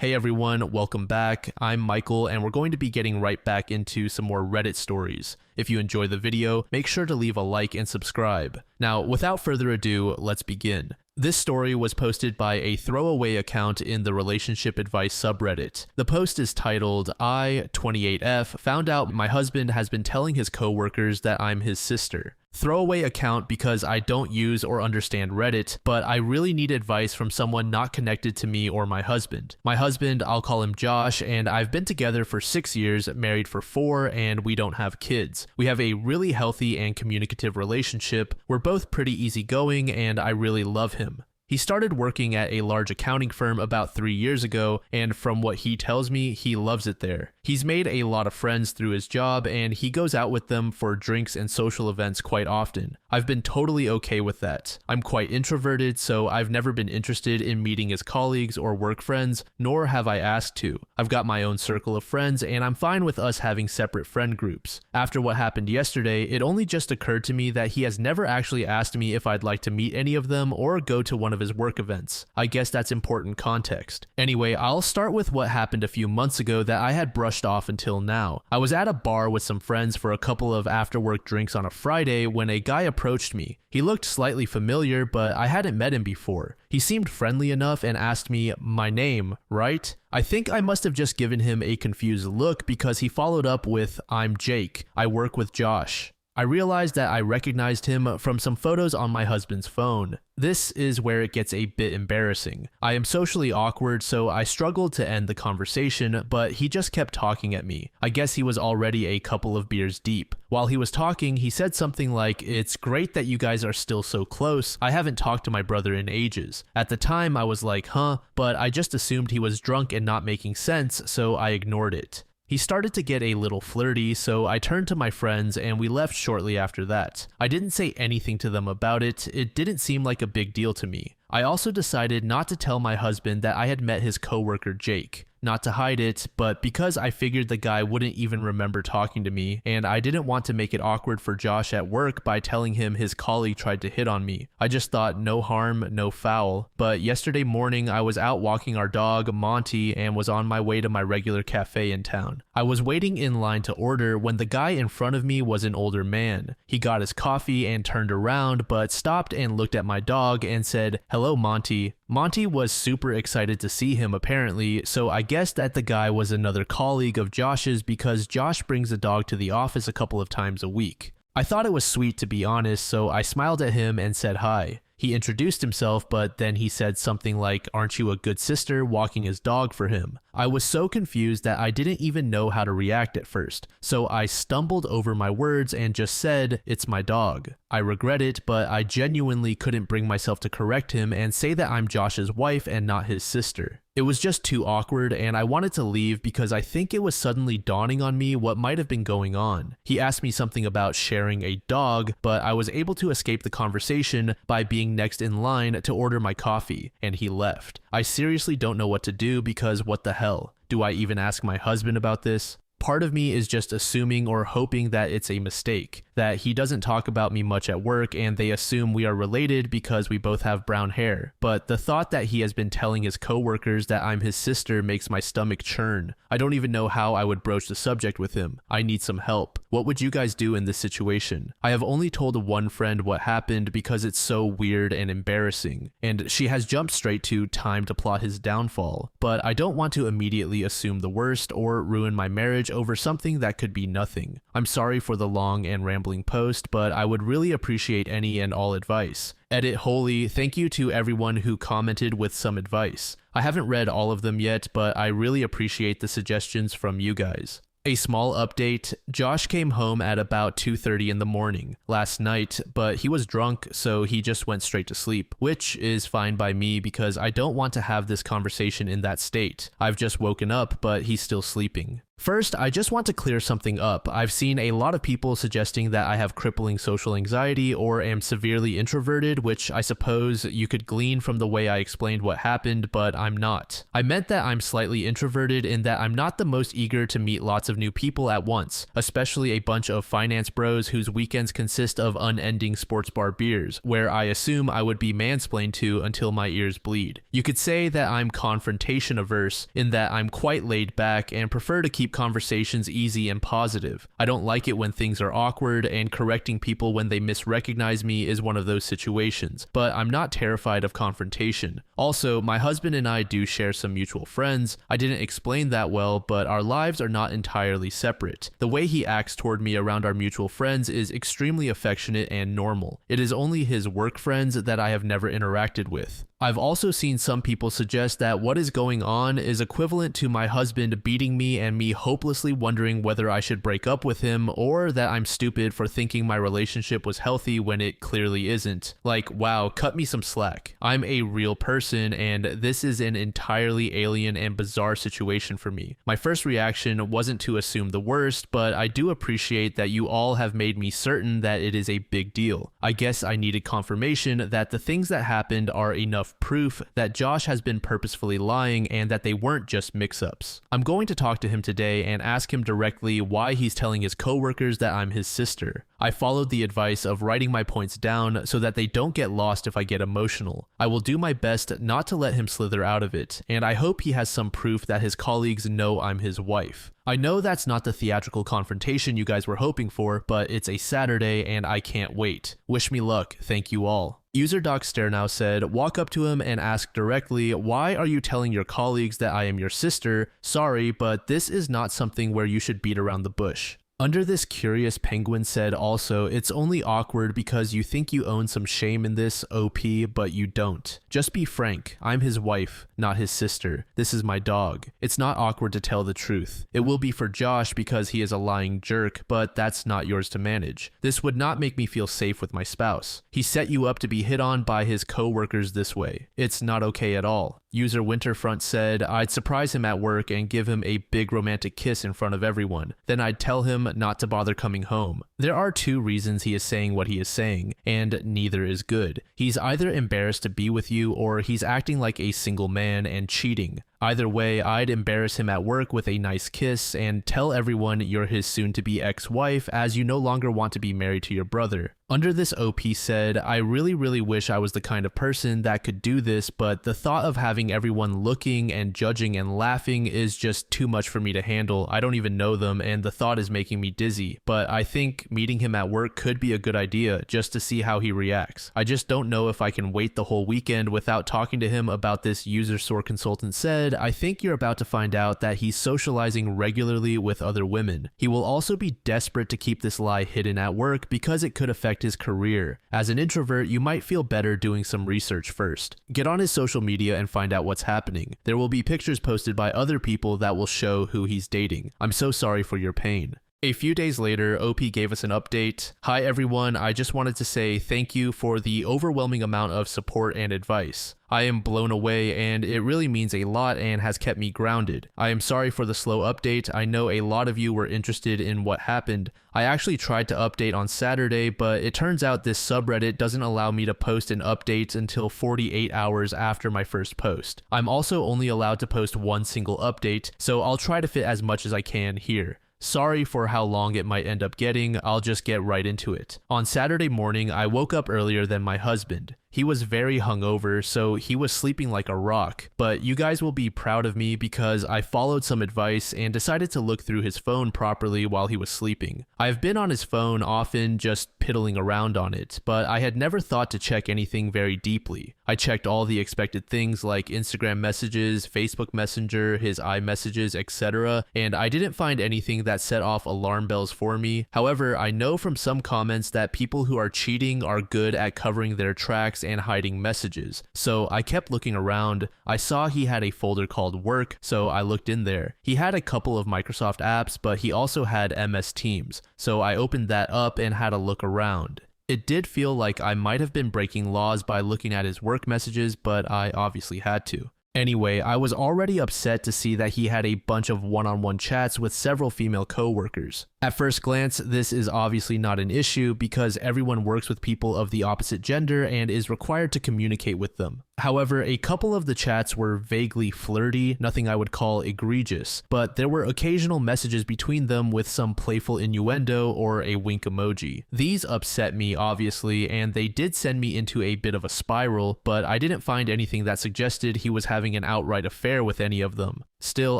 Hey everyone, welcome back. I'm Michael and we're going to be getting right back into some more Reddit stories. If you enjoy the video, make sure to leave a like and subscribe. Now, without further ado, let's begin. This story was posted by a throwaway account in the relationship advice subreddit. The post is titled, I, 28F, found out my husband has been telling his coworkers that I'm his sister. Throwaway account because I don't use or understand Reddit, but I really need advice from someone not connected to me or my husband. My husband, I'll call him Josh, and I've been together for 6 years, married for 4, and we don't have kids. We have a really healthy and communicative relationship. We're both pretty easygoing, and I really love him. He started working at a large accounting firm about 3 years ago, and from what he tells me, he loves it there. He's made a lot of friends through his job, and he goes out with them for drinks and social events quite often. I've been totally okay with that. I'm quite introverted, so I've never been interested in meeting his colleagues or work friends, nor have I asked to. I've got my own circle of friends, and I'm fine with us having separate friend groups. After what happened yesterday, it only just occurred to me that he has never actually asked me if I'd like to meet any of them or go to one of his work events. I guess that's important context. Anyway, I'll start with what happened a few months ago that I had brushed off until now. I was at a bar with some friends for a couple of after-work drinks on a Friday when a guy approached me. He looked slightly familiar, but I hadn't met him before. He seemed friendly enough and asked me my name, right? I think I must have just given him a confused look because he followed up with, I'm Jake. I work with Josh. I realized that I recognized him from some photos on my husband's phone. This is where it gets a bit embarrassing. I am socially awkward, so I struggled to end the conversation, but he just kept talking at me. I guess he was already a couple of beers deep. While he was talking, he said something like, "It's great that you guys are still so close. I haven't talked to my brother in ages." At the time, I was like, huh, but I just assumed he was drunk and not making sense, so I ignored it. He started to get a little flirty, so I turned to my friends and we left shortly after that. I didn't say anything to them about it. It didn't seem like a big deal to me. I also decided not to tell my husband that I had met his coworker Jake. Not to hide it, but because I figured the guy wouldn't even remember talking to me, and I didn't want to make it awkward for Josh at work by telling him his colleague tried to hit on me. I just thought no harm, no foul. But yesterday morning, I was out walking our dog, Monty, and was on my way to my regular cafe in town. I was waiting in line to order when the guy in front of me was an older man. He got his coffee and turned around, but stopped and looked at my dog and said, "Hello, Monty." Monty was super excited to see him apparently, so I guessed that the guy was another colleague of Josh's because Josh brings the dog to the office a couple of times a week. I thought it was sweet to be honest, so I smiled at him and said hi. He introduced himself, but then he said something like, "Aren't you a good sister?" walking his dog for him. I was so confused that I didn't even know how to react at first, so I stumbled over my words and just said, "It's my dog." I regret it, but I genuinely couldn't bring myself to correct him and say that I'm Josh's wife and not his sister. It was just too awkward and I wanted to leave because I think it was suddenly dawning on me what might have been going on. He asked me something about sharing a dog, but I was able to escape the conversation by being next in line to order my coffee, and he left. I seriously don't know what to do because what the hell? Do I even ask my husband about this? Part of me is just assuming or hoping that it's a mistake, that he doesn't talk about me much at work and they assume we are related because we both have brown hair. But the thought that he has been telling his coworkers that I'm his sister makes my stomach churn. I don't even know how I would broach the subject with him. I need some help. What would you guys do in this situation? I have only told one friend what happened because it's so weird and embarrassing, and she has jumped straight to time to plot his downfall. But I don't want to immediately assume the worst or ruin my marriage over something that could be nothing. I'm sorry for the long and rambling post, but I would really appreciate any and all advice. Edit Holy, thank you to everyone who commented with some advice. I haven't read all of them yet, but I really appreciate the suggestions from you guys. A small update, Josh came home at about 2:30 in the morning last night, but he was drunk, so he just went straight to sleep, which is fine by me because I don't want to have this conversation in that state. I've just woken up, but he's still sleeping. First, I just want to clear something up. I've seen a lot of people suggesting that I have crippling social anxiety or am severely introverted, which I suppose you could glean from the way I explained what happened, but I'm not. I meant that I'm slightly introverted in that I'm not the most eager to meet lots of new people at once, especially a bunch of finance bros whose weekends consist of unending sports bar beers, where I assume I would be mansplained to until my ears bleed. You could say that I'm confrontation averse in that I'm quite laid back and prefer to keep conversations easy and positive. I don't like it when things are awkward, and correcting people when they misrecognize me is one of those situations, but I'm not terrified of confrontation. Also, my husband and I do share some mutual friends. I didn't explain that well, but our lives are not entirely separate. The way he acts toward me around our mutual friends is extremely affectionate and normal. It is only his work friends that I have never interacted with. I've also seen some people suggest that what is going on is equivalent to my husband beating me and me hopelessly wondering whether I should break up with him, or that I'm stupid for thinking my relationship was healthy when it clearly isn't. Like, wow, cut me some slack. I'm a real person, and this is an entirely alien and bizarre situation for me. My first reaction wasn't to assume the worst, but I do appreciate that you all have made me certain that it is a big deal. I guess I needed confirmation that the things that happened are enough proof that Josh has been purposefully lying and that they weren't just mix-ups. I'm going to talk to him today and ask him directly why he's telling his coworkers that I'm his sister. I followed the advice of writing my points down so that they don't get lost if I get emotional. I will do my best not to let him slither out of it, and I hope he has some proof that his colleagues know I'm his wife. I know that's not the theatrical confrontation you guys were hoping for, but it's a Saturday and I can't wait. Wish me luck. Thank you all. User Doc Sternow said, walk up to him and ask directly, why are you telling your colleagues that I am your sister? Sorry, but this is not something where you should beat around the bush. Under this, Curious Penguin said also, it's only awkward because you think you own some shame in this, OP, but you don't. Just be frank. I'm his wife, not his sister. This is my dog. It's not awkward to tell the truth. It will be for Josh because he is a lying jerk, but that's not yours to manage. This would not make me feel safe with my spouse. He set you up to be hit on by his co-workers this way. It's not okay at all. User Winterfront said, I'd surprise him at work and give him a big romantic kiss in front of everyone. Then I'd tell him not to bother coming home. There are two reasons he is saying what he is saying, and neither is good. He's either embarrassed to be with you or he's acting like a single man and cheating. Either way, I'd embarrass him at work with a nice kiss and tell everyone you're his soon-to-be ex-wife as you no longer want to be married to your brother. Under this, OP said, I really wish I was the kind of person that could do this, but the thought of having everyone looking and judging and laughing is just too much for me to handle. I don't even know them, and the thought is making me dizzy. But I think meeting him at work could be a good idea, just to see how he reacts. I just don't know if I can wait the whole weekend without talking to him about this, User Sore Consultant said. I think you're about to find out that he's socializing regularly with other women. He will also be desperate to keep this lie hidden at work because it could affect his career. As an introvert, you might feel better doing some research first. Get on his social media and find out what's happening. There will be pictures posted by other people that will show who he's dating. I'm so sorry for your pain. A few days later, OP gave us an update. Hi everyone, I just wanted to say thank you for the overwhelming amount of support and advice. I am blown away and it really means a lot and has kept me grounded. I am sorry for the slow update. I know a lot of you were interested in what happened. I actually tried to update on Saturday, but it turns out this subreddit doesn't allow me to post an update until 48 hours after my first post. I'm also only allowed to post one single update, so I'll try to fit as much as I can here. Sorry for how long it might end up getting, I'll just get right into it. On Saturday morning, I woke up earlier than my husband. He was very hungover, so he was sleeping like a rock, but you guys will be proud of me because I followed some advice and decided to look through his phone properly while he was sleeping. I've been on his phone often just piddling around on it, but I had never thought to check anything very deeply. I checked all the expected things like Instagram messages, Facebook Messenger, his iMessages, etc., and I didn't find anything that set off alarm bells for me. However, I know from some comments that people who are cheating are good at covering their tracks and hiding messages. So I kept looking around. I saw he had a folder called Work, so I looked in there. He had a couple of Microsoft apps, but he also had MS Teams, so I opened that up and had a look around. It did feel like I might have been breaking laws by looking at his work messages, but I obviously had to. Anyway, I was already upset to see that he had a bunch of one-on-one chats with several female co-workers. At first glance, this is obviously not an issue because everyone works with people of the opposite gender and is required to communicate with them. However, a couple of the chats were vaguely flirty, nothing I would call egregious, but there were occasional messages between them with some playful innuendo or a wink emoji. These upset me, obviously, and they did send me into a bit of a spiral, but I didn't find anything that suggested he was having an outright affair with any of them. Still,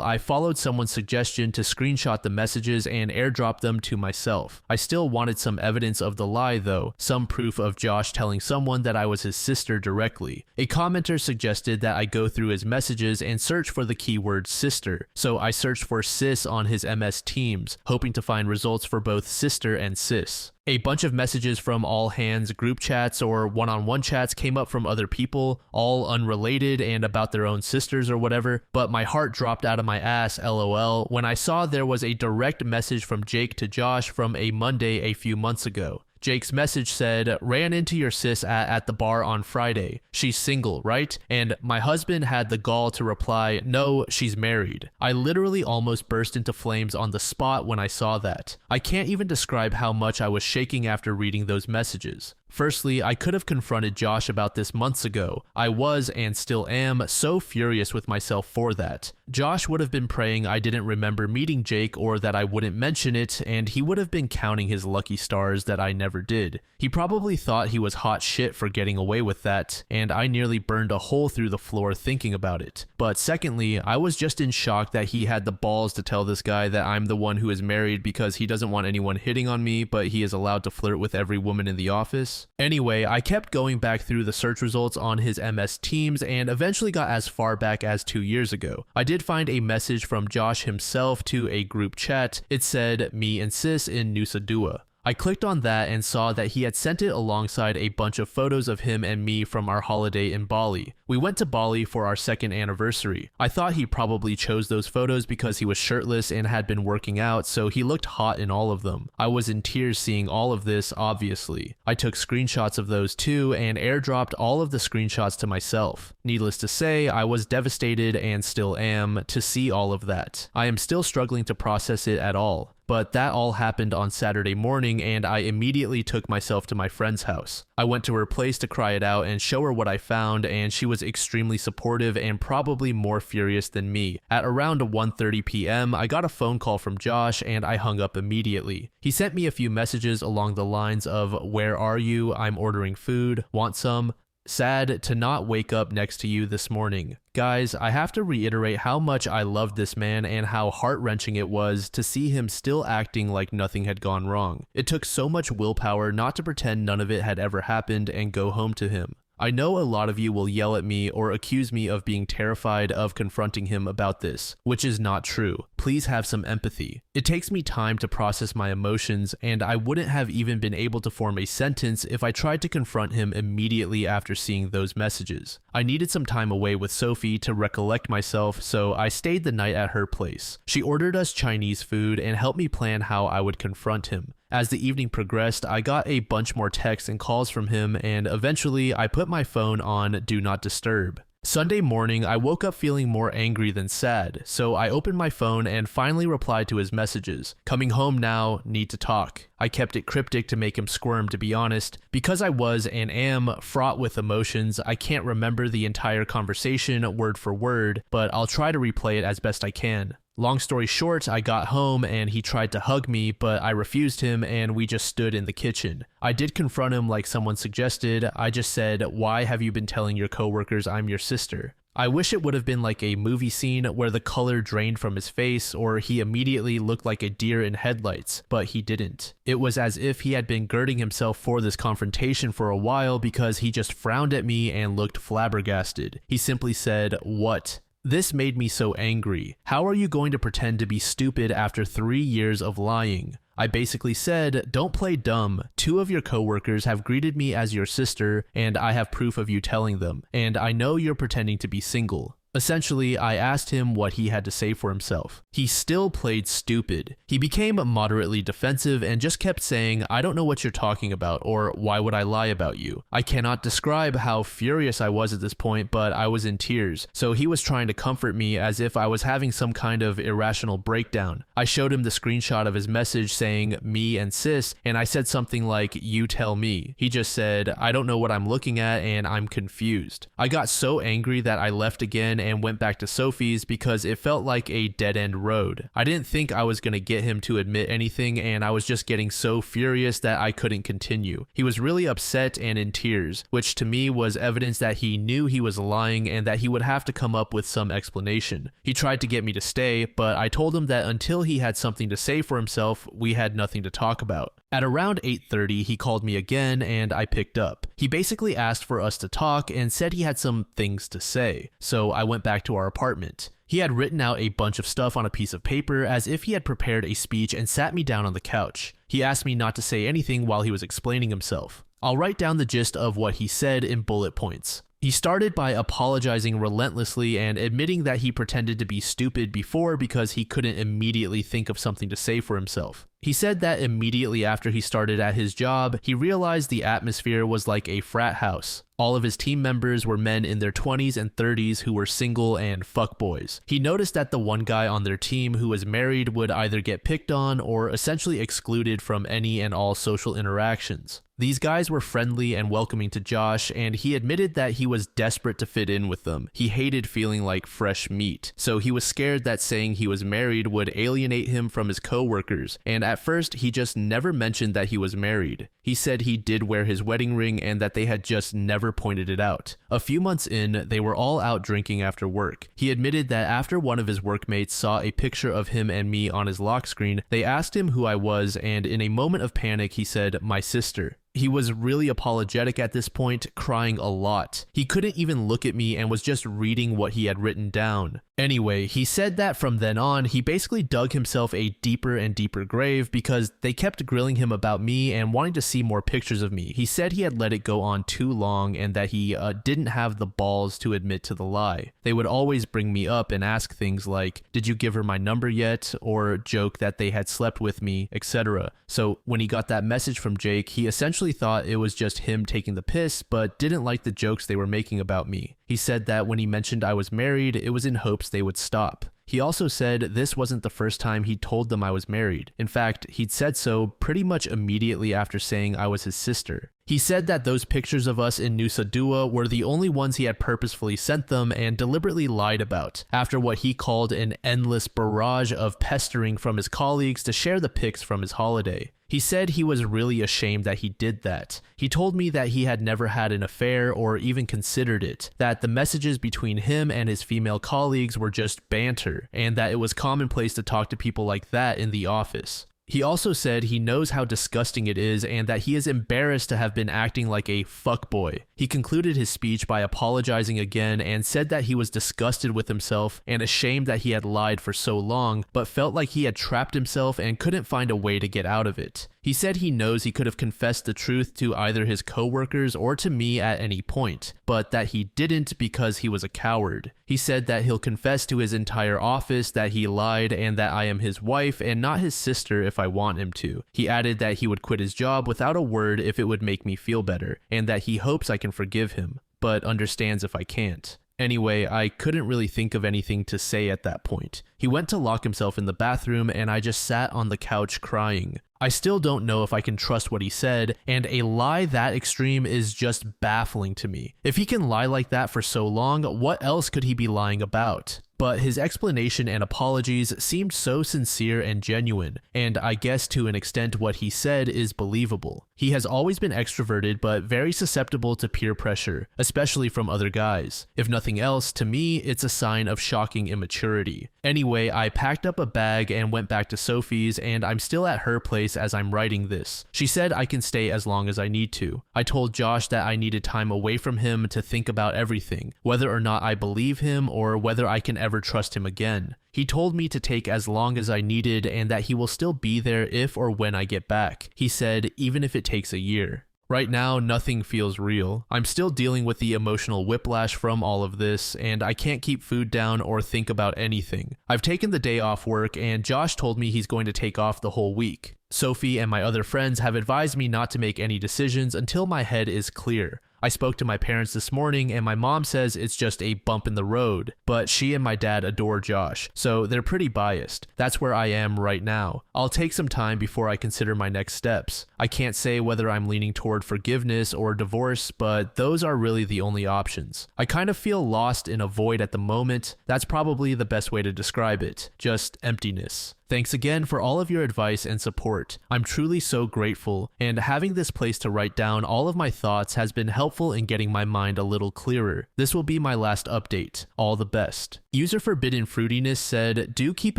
I followed someone's suggestion to screenshot the messages and airdrop them to myself. I still wanted some evidence of the lie though, some proof of Josh telling someone that I was his sister directly. A commenter suggested that I go through his messages and search for the keyword sister, so I searched for sis on his MS Teams, hoping to find results for both sister and sis. A bunch of messages from all hands group chats or one-on-one chats came up from other people, all unrelated and about their own sisters or whatever, but my heart dropped out of my ass, lol, when I saw there was a direct message from Jake to Josh from a Monday a few months ago. Jake's message said, "Ran into your sis at the bar on Friday. She's single, right?" And my husband had the gall to reply, "No, she's married." I literally almost burst into flames on the spot when I saw that. I can't even describe how much I was shaking after reading those messages. Firstly, I could have confronted Josh about this months ago. I was, and still am, so furious with myself for that. Josh would have been praying I didn't remember meeting Jake or that I wouldn't mention it, and he would have been counting his lucky stars that I never did. He probably thought he was hot shit for getting away with that, and I nearly burned a hole through the floor thinking about it. But secondly, I was just in shock that he had the balls to tell this guy that I'm the one who is married because he doesn't want anyone hitting on me, but he is allowed to flirt with every woman in the office. Anyway, I kept going back through the search results on his MS Teams and eventually got as far back as 2 years ago. I did find a message from Josh himself to a group chat. It said, "Me and sis in Nusa Dua." I clicked on that and saw that he had sent it alongside a bunch of photos of him and me from our holiday in Bali. We went to Bali for our second anniversary. I thought he probably chose those photos because he was shirtless and had been working out, so he looked hot in all of them. I was in tears seeing all of this, obviously. I took screenshots of those too and airdropped all of the screenshots to myself. Needless to say, I was devastated and still am to see all of that. I am still struggling to process it at all. But that all happened on Saturday morning and I immediately took myself to my friend's house. I went to her place to cry it out and show her what I found, and she was extremely supportive and probably more furious than me. At around 1:30 p.m., I got a phone call from Josh and I hung up immediately. He sent me a few messages along the lines of, "Where are you? I'm ordering food. Want some? Sad to not wake up next to you this morning." Guys, I have to reiterate how much I loved this man and how heart-wrenching it was to see him still acting like nothing had gone wrong. It took so much willpower not to pretend none of it had ever happened and go home to him. I know a lot of you will yell at me or accuse me of being terrified of confronting him about this, which is not true. Please have some empathy. It takes me time to process my emotions, and I wouldn't have even been able to form a sentence if I tried to confront him immediately after seeing those messages. I needed some time away with Sophie to recollect myself, so I stayed the night at her place. She ordered us Chinese food and helped me plan how I would confront him. As the evening progressed, I got a bunch more texts and calls from him, and eventually I put my phone on Do Not Disturb. Sunday morning, I woke up feeling more angry than sad, so I opened my phone and finally replied to his messages. "Coming home now, need to talk." I kept it cryptic to make him squirm, to be honest. Because I was and am fraught with emotions, I can't remember the entire conversation word for word, but I'll try to replay it as best I can. Long story short, I got home and he tried to hug me, but I refused him and we just stood in the kitchen. I did confront him like someone suggested. I just said, "Why have you been telling your coworkers I'm your sister?" I wish it would have been like a movie scene where the color drained from his face or he immediately looked like a deer in headlights, but he didn't. It was as if he had been girding himself for this confrontation for a while because he just frowned at me and looked flabbergasted. He simply said, "What?" This made me so angry. How are you going to pretend to be stupid after 3 years of lying? I basically said, "Don't play dumb. 2 of your coworkers have greeted me as your sister, and I have proof of you telling them, and I know you're pretending to be single." Essentially, I asked him what he had to say for himself. He still played stupid. He became moderately defensive and just kept saying, "I don't know what you're talking about," or "Why would I lie about you?" I cannot describe how furious I was at this point, but I was in tears, so he was trying to comfort me as if I was having some kind of irrational breakdown. I showed him the screenshot of his message saying, "me and sis," and I said something like, "you tell me." He just said, "I don't know what I'm looking at and I'm confused." I got so angry that I left again and went back to Sophie's because it felt like a dead-end road. I didn't think I was going to get him to admit anything, and I was just getting so furious that I couldn't continue. He was really upset and in tears, which to me was evidence that he knew he was lying and that he would have to come up with some explanation. He tried to get me to stay, but I told him that until he had something to say for himself, we had nothing to talk about. At around 8:30, he called me again and I picked up. He basically asked for us to talk and said he had some things to say, so I went back to our apartment. He had written out a bunch of stuff on a piece of paper as if he had prepared a speech and sat me down on the couch. He asked me not to say anything while he was explaining himself. I'll write down the gist of what he said in bullet points. He started by apologizing relentlessly and admitting that he pretended to be stupid before because he couldn't immediately think of something to say for himself. He said that immediately after he started at his job, he realized the atmosphere was like a frat house. All of his team members were men in their 20s and 30s who were single and fuckboys. He noticed that the one guy on their team who was married would either get picked on or essentially excluded from any and all social interactions. These guys were friendly and welcoming to Josh, and he admitted that he was desperate to fit in with them. He hated feeling like fresh meat, so he was scared that saying he was married would alienate him from his coworkers, and at first he just never mentioned that he was married. He said he did wear his wedding ring and that they had just never pointed it out. A few months in, they were all out drinking after work. He admitted that after one of his workmates saw a picture of him and me on his lock screen, they asked him who I was, and in a moment of panic he said, "My sister." He was really apologetic at this point, crying a lot. He couldn't even look at me and was just reading what he had written down. Anyway, he said that from then on, he basically dug himself a deeper and deeper grave because they kept grilling him about me and wanting to see more pictures of me. He said he had let it go on too long and that he didn't have the balls to admit to the lie. They would always bring me up and ask things like, "Did you give her my number yet?" or joke that they had slept with me, etc. So when he got that message from Jake, he essentially thought it was just him taking the piss, but didn't like the jokes they were making about me. He said that when he mentioned I was married, it was in hopes they would stop. He also said this wasn't the first time he told them I was married. In fact, he'd said so pretty much immediately after saying I was his sister. He said that those pictures of us in Nusa Dua were the only ones he had purposefully sent them and deliberately lied about, after what he called an endless barrage of pestering from his colleagues to share the pics from his holiday. He said he was really ashamed that he did that. He told me that he had never had an affair or even considered it, that the messages between him and his female colleagues were just banter, and that it was commonplace to talk to people like that in the office. He also said he knows how disgusting it is and that he is embarrassed to have been acting like a fuckboy. He concluded his speech by apologizing again and said that he was disgusted with himself and ashamed that he had lied for so long, but felt like he had trapped himself and couldn't find a way to get out of it. He said he knows he could have confessed the truth to either his coworkers or to me at any point, but that he didn't because he was a coward. He said that he'll confess to his entire office that he lied and that I am his wife and not his sister if I want him to. He added that he would quit his job without a word if it would make me feel better, and that he hopes I can forgive him, but understands if I can't. Anyway, I couldn't really think of anything to say at that point. He went to lock himself in the bathroom and I just sat on the couch crying. I still don't know if I can trust what he said, and a lie that extreme is just baffling to me. If he can lie like that for so long, what else could he be lying about? But his explanation and apologies seemed so sincere and genuine, and I guess to an extent what he said is believable. He has always been extroverted but very susceptible to peer pressure, especially from other guys. If nothing else, to me, it's a sign of shocking immaturity. Anyway, I packed up a bag and went back to Sophie's, and I'm still at her place as I'm writing this. She said I can stay as long as I need to. I told Josh that I needed time away from him to think about everything, whether or not I believe him or whether I can ever trust him again. He told me to take as long as I needed and that he will still be there if or when I get back. He said, even if it takes a year. Right now, nothing feels real. I'm still dealing with the emotional whiplash from all of this, and I can't keep food down or think about anything. I've taken the day off work, and Josh told me he's going to take off the whole week. Sophie and my other friends have advised me not to make any decisions until my head is clear. I spoke to my parents this morning, and my mom says it's just a bump in the road, but she and my dad adore Josh, so they're pretty biased. That's where I am right now. I'll take some time before I consider my next steps. I can't say whether I'm leaning toward forgiveness or divorce, but those are really the only options. I kind of feel lost in a void at the moment. That's probably the best way to describe it. Just emptiness. Thanks again for all of your advice and support. I'm truly so grateful, and having this place to write down all of my thoughts has been helpful in getting my mind a little clearer. This will be my last update. All the best. User Forbidden Fruitiness said, do keep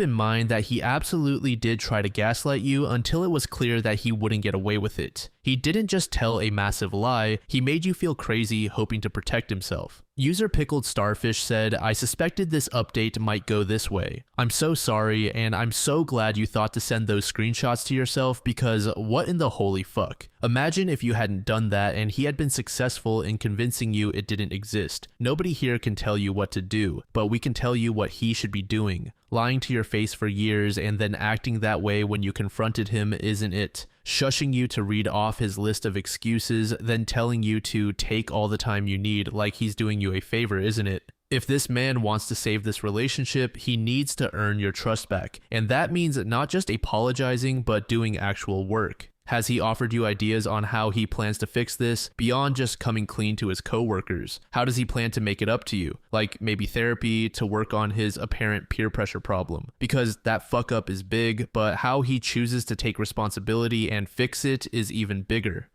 in mind that he absolutely did try to gaslight you until it was clear that he wouldn't get away with it. He didn't just tell a massive lie, he made you feel crazy hoping to protect himself. User Pickled Starfish said, I suspected this update might go this way. I'm so sorry, and I'm so glad you thought to send those screenshots to yourself because what in the holy fuck? Imagine if you hadn't done that and he had been successful in convincing you it didn't exist. Nobody here can tell you what to do, but we can tell you what he should be doing. Lying to your face for years and then acting that way when you confronted him isn't it. Shushing you to read off his list of excuses, then telling you to take all the time you need like he's doing you a favor, isn't it? If this man wants to save this relationship, he needs to earn your trust back, and that means not just apologizing, but doing actual work. Has he offered you ideas on how he plans to fix this beyond just coming clean to his coworkers? How does he plan to make it up to you? Like maybe therapy to work on his apparent peer pressure problem? Because that fuck up is big, but how he chooses to take responsibility and fix it is even bigger.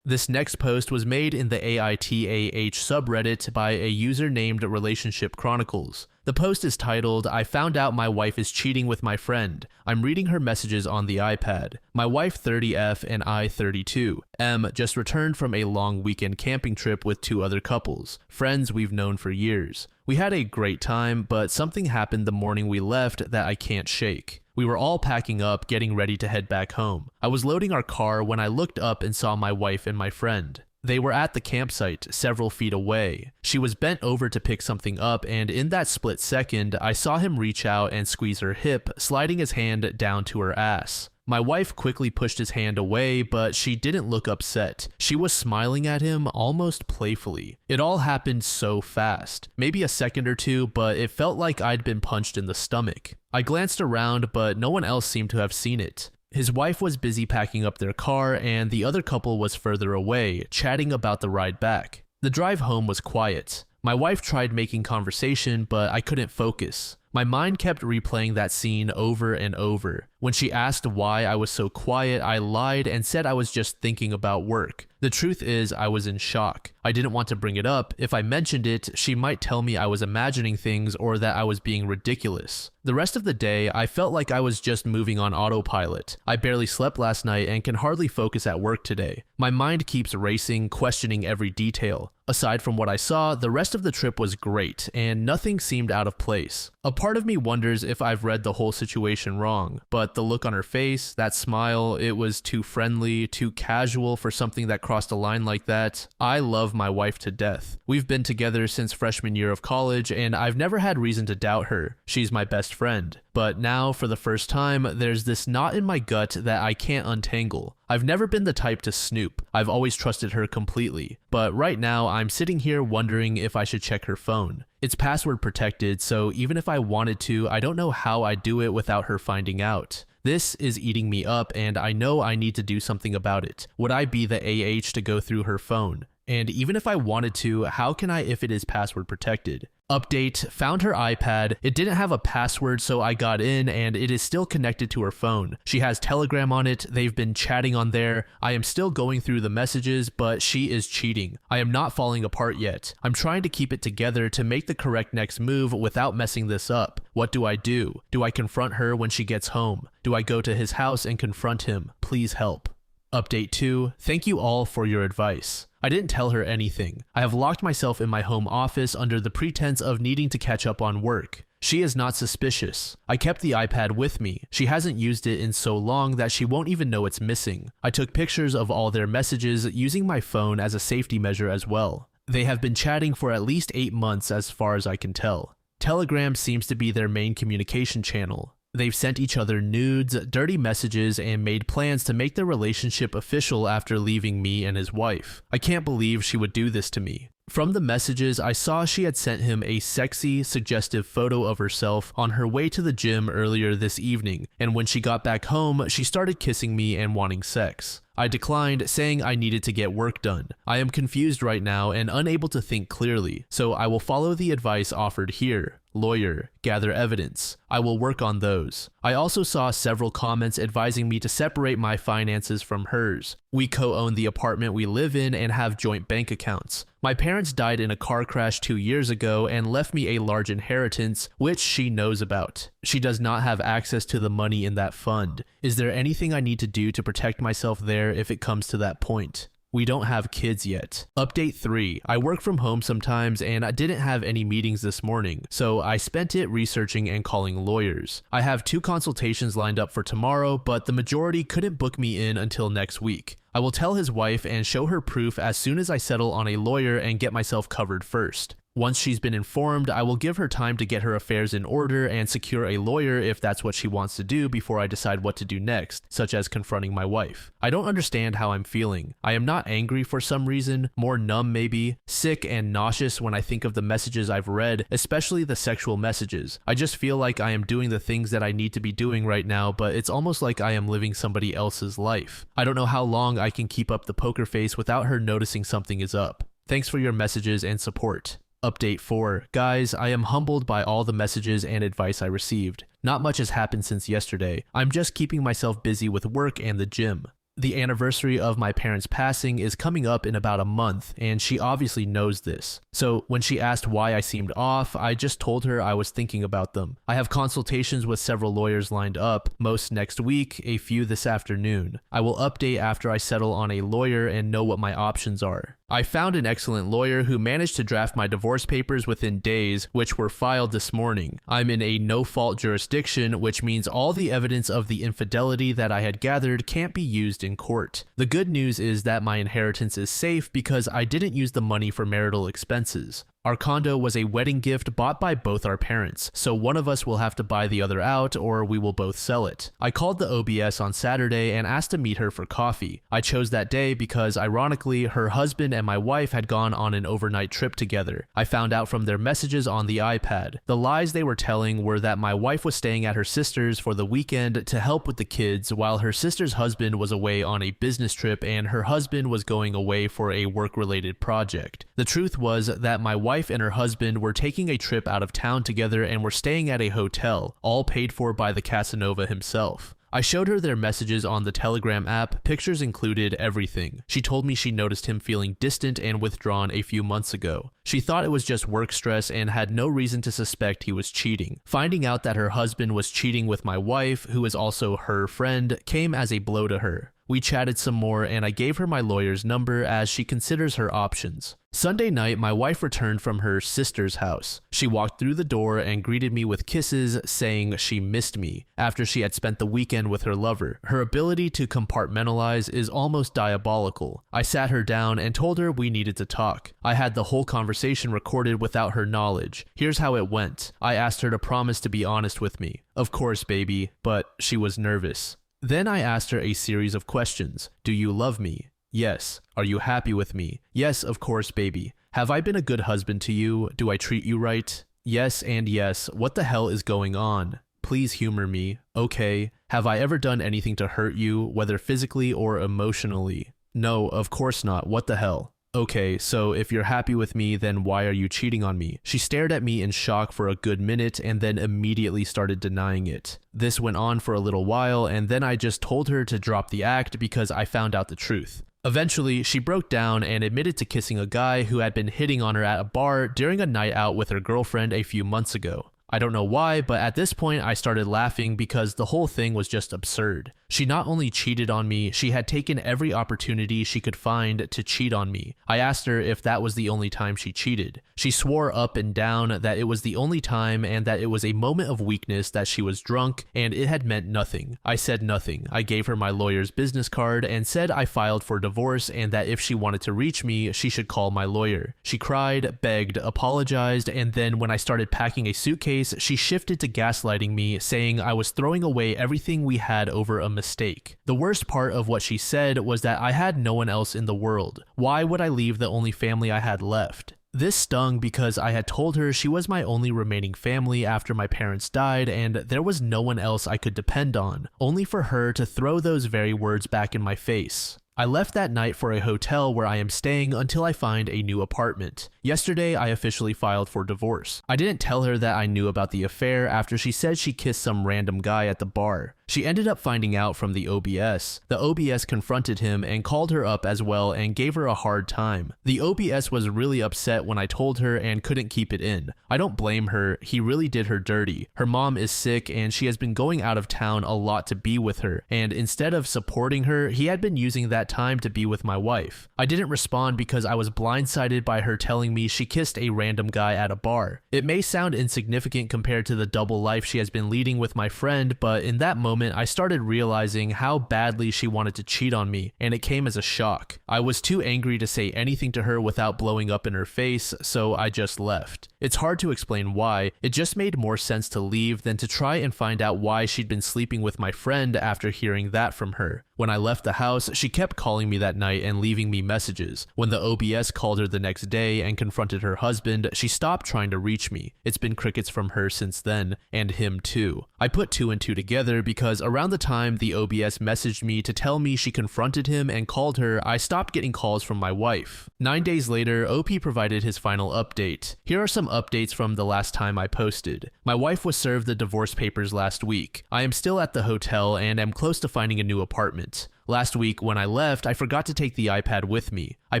This next post was made in the AITAH subreddit by a user named Relationship Chronicles. The post is titled, I found out my wife is cheating with my friend. I'm reading her messages on the iPad. My wife 30F and I 32. M just returned from a long weekend camping trip with 2 other couples, friends we've known for years. We had a great time, but something happened the morning we left that I can't shake. We were all packing up, getting ready to head back home. I was loading our car when I looked up and saw my wife and my friend. They were at the campsite, several feet away. She was bent over to pick something up, and in that split second, I saw him reach out and squeeze her hip, sliding his hand down to her ass. My wife quickly pushed his hand away, but she didn't look upset. She was smiling at him almost playfully. It all happened so fast. Maybe a second or two, but it felt like I'd been punched in the stomach. I glanced around, but no one else seemed to have seen it. His wife was busy packing up their car, and the other couple was further away, chatting about the ride back. The drive home was quiet. My wife tried making conversation, but I couldn't focus. My mind kept replaying that scene over and over. When she asked why I was so quiet, I lied and said I was just thinking about work. The truth is, I was in shock. I didn't want to bring it up. If I mentioned it, she might tell me I was imagining things or that I was being ridiculous. The rest of the day, I felt like I was just moving on autopilot. I barely slept last night and can hardly focus at work today. My mind keeps racing, questioning every detail. Aside from what I saw, the rest of the trip was great, and nothing seemed out of place. A part of me wonders if I've read the whole situation wrong, but the look on her face, that smile, it was too friendly, too casual for something that crossed a line like that. I love my wife to death. We've been together since freshman year of college, and I've never had reason to doubt her. She's my best friend. But now, for the first time, there's this knot in my gut that I can't untangle. I've never been the type to snoop. I've always trusted her completely. But right now, I'm sitting here wondering if I should check her phone. It's password protected, so even if I wanted to, I don't know how I'd do it without her finding out. This is eating me up, and I know I need to do something about it. Would I be the AH to go through her phone? And even if I wanted to, how can I if it is password protected? Update, found her iPad. It didn't have a password, so I got in and it is still connected to her phone. She has Telegram on it. They've been chatting on there. I am still going through the messages, but she is cheating. I am not falling apart yet. I'm trying to keep it together to make the correct next move without messing this up. What do I do? Do I confront her when she gets home? Do I go to his house and confront him? Please help. Update 2, thank you all for your advice. I didn't tell her anything. I have locked myself in my home office under the pretense of needing to catch up on work. She is not suspicious. I kept the iPad with me. She hasn't used it in so long that she won't even know it's missing. I took pictures of all their messages using my phone as a safety measure as well. They have been chatting for at least 8 months as far as I can tell. Telegram seems to be their main communication channel. They've sent each other nudes, dirty messages, and made plans to make their relationship official after leaving me and his wife. I can't believe she would do this to me. From the messages, I saw she had sent him a sexy, suggestive photo of herself on her way to the gym earlier this evening, and when she got back home, she started kissing me and wanting sex. I declined, saying I needed to get work done. I am confused right now and unable to think clearly, so I will follow the advice offered here. Lawyer, gather evidence. I will work on those. I also saw several comments advising me to separate my finances from hers. We co-own the apartment we live in and have joint bank accounts. My parents died in a car crash 2 years ago and left me a large inheritance, which she knows about. She does not have access to the money in that fund. Is there anything I need to do to protect myself there if it comes to that point? We don't have kids yet. Update 3. I work from home sometimes and I didn't have any meetings this morning, so I spent it researching and calling lawyers. I have 2 consultations lined up for tomorrow, but the majority couldn't book me in until next week. I will tell his wife and show her proof as soon as I settle on a lawyer and get myself covered first. Once she's been informed, I will give her time to get her affairs in order and secure a lawyer if that's what she wants to do before I decide what to do next, such as confronting my wife. I don't understand how I'm feeling. I am not angry for some reason, more numb maybe, sick and nauseous when I think of the messages I've read, especially the sexual messages. I just feel like I am doing the things that I need to be doing right now, but it's almost like I am living somebody else's life. I don't know how long I can keep up the poker face without her noticing something is up. Thanks for your messages and support. Update 4. Guys, I am humbled by all the messages and advice I received. Not much has happened since yesterday. I'm just keeping myself busy with work and the gym. The anniversary of my parents' passing is coming up in about a month, and she obviously knows this. So when she asked why I seemed off, I just told her I was thinking about them. I have consultations with several lawyers lined up, most next week, a few this afternoon. I will update after I settle on a lawyer and know what my options are. I found an excellent lawyer who managed to draft my divorce papers within days, which were filed this morning. I'm in a no-fault jurisdiction, which means all the evidence of the infidelity that I had gathered can't be used in court. The good news is that my inheritance is safe because I didn't use the money for marital expenses. Our condo was a wedding gift bought by both our parents, so one of us will have to buy the other out or we will both sell it. I called the OBS on Saturday and asked to meet her for coffee. I chose that day because, ironically, her husband and my wife had gone on an overnight trip together. I found out from their messages on the iPad. The lies they were telling were that my wife was staying at her sister's for the weekend to help with the kids while her sister's husband was away on a business trip and her husband was going away for a work-related project. The truth was that my wife and her husband were taking a trip out of town together and were staying at a hotel, all paid for by the Casanova himself. I showed her their messages on the Telegram app, pictures included, everything. She told me she noticed him feeling distant and withdrawn a few months ago. She thought it was just work stress and had no reason to suspect he was cheating. Finding out that her husband was cheating with my wife, who is also her friend, came as a blow to her. We chatted some more and I gave her my lawyer's number as she considers her options. Sunday night, my wife returned from her sister's house. She walked through the door and greeted me with kisses, saying she missed me after she had spent the weekend with her lover. Her ability to compartmentalize is almost diabolical. I sat her down and told her we needed to talk. I had the whole conversation recorded without her knowledge. Here's how it went. I asked her to promise to be honest with me. Of course, baby, but she was nervous. Then I asked her a series of questions. Do you love me? Yes. Are you happy with me? Yes, of course, baby. Have I been a good husband to you? Do I treat you right? Yes and yes. What the hell is going on? Please humor me. Okay. Have I ever done anything to hurt you, whether physically or emotionally? No, of course not. What the hell? Okay, so if you're happy with me, then why are you cheating on me? She stared at me in shock for a good minute and then immediately started denying it. This went on for a little while and then I just told her to drop the act because I found out the truth. Eventually, she broke down and admitted to kissing a guy who had been hitting on her at a bar during a night out with her girlfriend a few months ago. I don't know why, but at this point I started laughing because the whole thing was just absurd. She not only cheated on me, she had taken every opportunity she could find to cheat on me. I asked her if that was the only time she cheated. She swore up and down that it was the only time and that it was a moment of weakness, that she was drunk and it had meant nothing. I said nothing. I gave her my lawyer's business card and said I filed for divorce and that if she wanted to reach me, she should call my lawyer. She cried, begged, apologized, and then when I started packing a suitcase, she shifted to gaslighting me, saying I was throwing away everything we had over a mistake. The worst part of what she said was that I had no one else in the world. Why would I leave the only family I had left? This stung because I had told her she was my only remaining family after my parents died and there was no one else I could depend on, only for her to throw those very words back in my face. I left that night for a hotel where I am staying until I find a new apartment. Yesterday, I officially filed for divorce. I didn't tell her that I knew about the affair after she said she kissed some random guy at the bar. She ended up finding out from the OBS. The OBS confronted him and called her up as well and gave her a hard time. The OBS was really upset when I told her and couldn't keep it in. I don't blame her, he really did her dirty. Her mom is sick and she has been going out of town a lot to be with her, and instead of supporting her, he had been using that time to be with my wife. I didn't respond because I was blindsided by her telling me she kissed a random guy at a bar. It may sound insignificant compared to the double life she has been leading with my friend, but in that moment I started realizing how badly she wanted to cheat on me, and it came as a shock. I was too angry to say anything to her without blowing up in her face, so I just left. It's hard to explain why. It just made more sense to leave than to try and find out why she'd been sleeping with my friend after hearing that from her. When I left the house, she kept calling me that night and leaving me messages. When the OBS called her the next day and confronted her husband, she stopped trying to reach me. It's been crickets from her since then, and him too. I put two and two together because around the time the OBS messaged me to tell me she confronted him and called her, I stopped getting calls from my wife. 9 days later, OP provided his final update. Here are some updates from the last time I posted. My wife was served the divorce papers last week. I am still at the hotel and am close to finding a new apartment. Last week, when I left, I forgot to take the iPad with me. I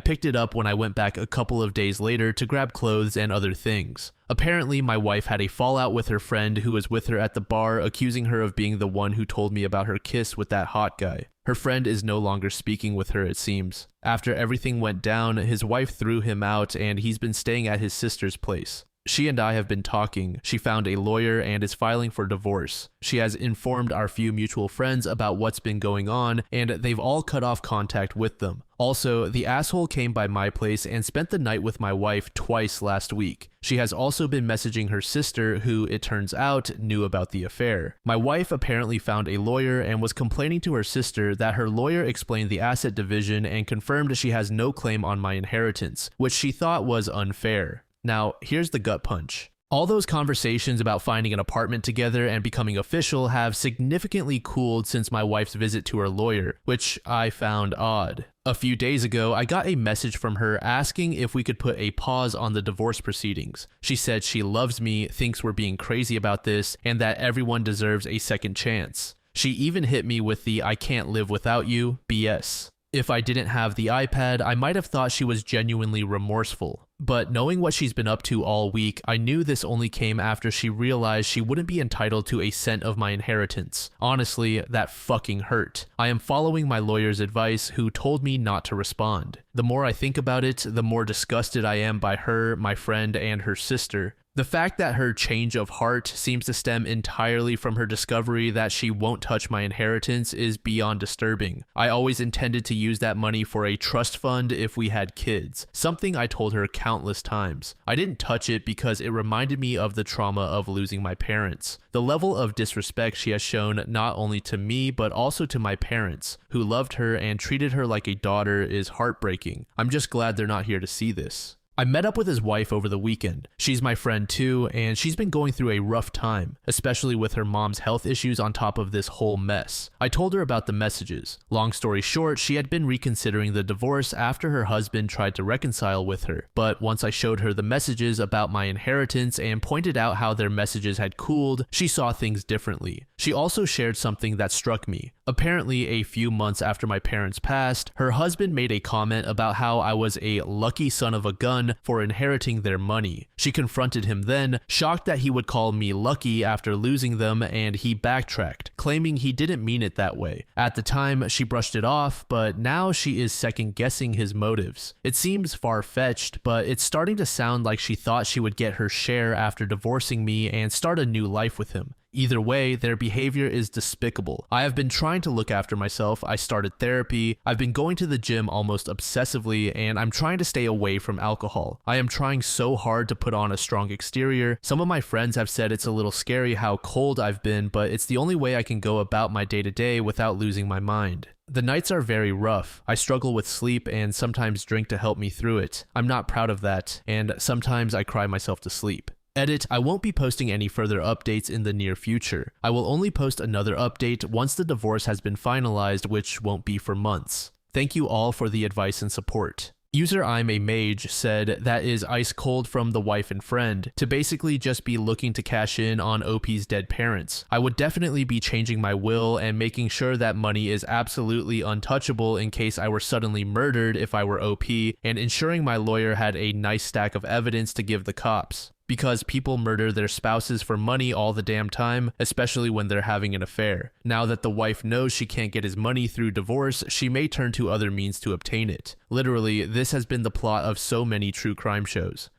picked it up when I went back a couple of days later to grab clothes and other things. Apparently, my wife had a fallout with her friend who was with her at the bar, accusing her of being the one who told me about her kiss with that hot guy. Her friend is no longer speaking with her, it seems. After everything went down, his wife threw him out and he's been staying at his sister's place. She and I have been talking. She found a lawyer and is filing for divorce. She has informed our few mutual friends about what's been going on, and they've all cut off contact with them. Also, the asshole came by my place and spent the night with my wife twice last week. She has also been messaging her sister, who, it turns out, knew about the affair. My wife apparently found a lawyer and was complaining to her sister that her lawyer explained the asset division and confirmed she has no claim on my inheritance, which she thought was unfair. Now, here's the gut punch. All those conversations about finding an apartment together and becoming official have significantly cooled since my wife's visit to her lawyer, which I found odd. A few days ago, I got a message from her asking if we could put a pause on the divorce proceedings. She said she loves me, thinks we're being crazy about this, and that everyone deserves a second chance. She even hit me with the "I can't live without you" BS. If I didn't have the iPad, I might have thought she was genuinely remorseful. But knowing what she's been up to all week, I knew this only came after she realized she wouldn't be entitled to a cent of my inheritance. Honestly, that fucking hurt. I am following my lawyer's advice, who told me not to respond. The more I think about it, the more disgusted I am by her, my friend, and her sister. The fact that her change of heart seems to stem entirely from her discovery that she won't touch my inheritance is beyond disturbing. I always intended to use that money for a trust fund if we had kids, something I told her countless times. I didn't touch it because it reminded me of the trauma of losing my parents. The level of disrespect she has shown not only to me but also to my parents, who loved her and treated her like a daughter, is heartbreaking. I'm just glad they're not here to see this. I met up with his wife over the weekend. She's my friend too, and she's been going through a rough time, especially with her mom's health issues on top of this whole mess. I told her about the messages. Long story short, she had been reconsidering the divorce after her husband tried to reconcile with her. But once I showed her the messages about my inheritance and pointed out how their messages had cooled, she saw things differently. She also shared something that struck me. Apparently, a few months after my parents passed, her husband made a comment about how I was a lucky son of a gun for inheriting their money. She confronted him then, shocked that he would call me lucky after losing them, and he backtracked, claiming he didn't mean it that way. At the time, she brushed it off, but now she is second-guessing his motives. It seems far-fetched, but it's starting to sound like she thought she would get her share after divorcing me and start a new life with him. Either way, their behavior is despicable. I have been trying to look after myself. I started therapy. I've been going to the gym almost obsessively, and I'm trying to stay away from alcohol. I am trying so hard to put on a strong exterior. Some of my friends have said it's a little scary how cold I've been, but it's the only way I can go about my day-to-day without losing my mind. The nights are very rough. I struggle with sleep and sometimes drink to help me through it. I'm not proud of that, and sometimes I cry myself to sleep. Edit, I won't be posting any further updates in the near future. I will only post another update once the divorce has been finalized, which won't be for months. Thank you all for the advice and support. User I'm a Mage said that is ice cold from the wife and friend to basically just be looking to cash in on OP's dead parents. I would definitely be changing my will and making sure that money is absolutely untouchable in case I were suddenly murdered if I were OP, and ensuring my lawyer had a nice stack of evidence to give the cops. Because people murder their spouses for money all the damn time, especially when they're having an affair. Now that the wife knows she can't get his money through divorce, she may turn to other means to obtain it. Literally, this has been the plot of so many true crime shows.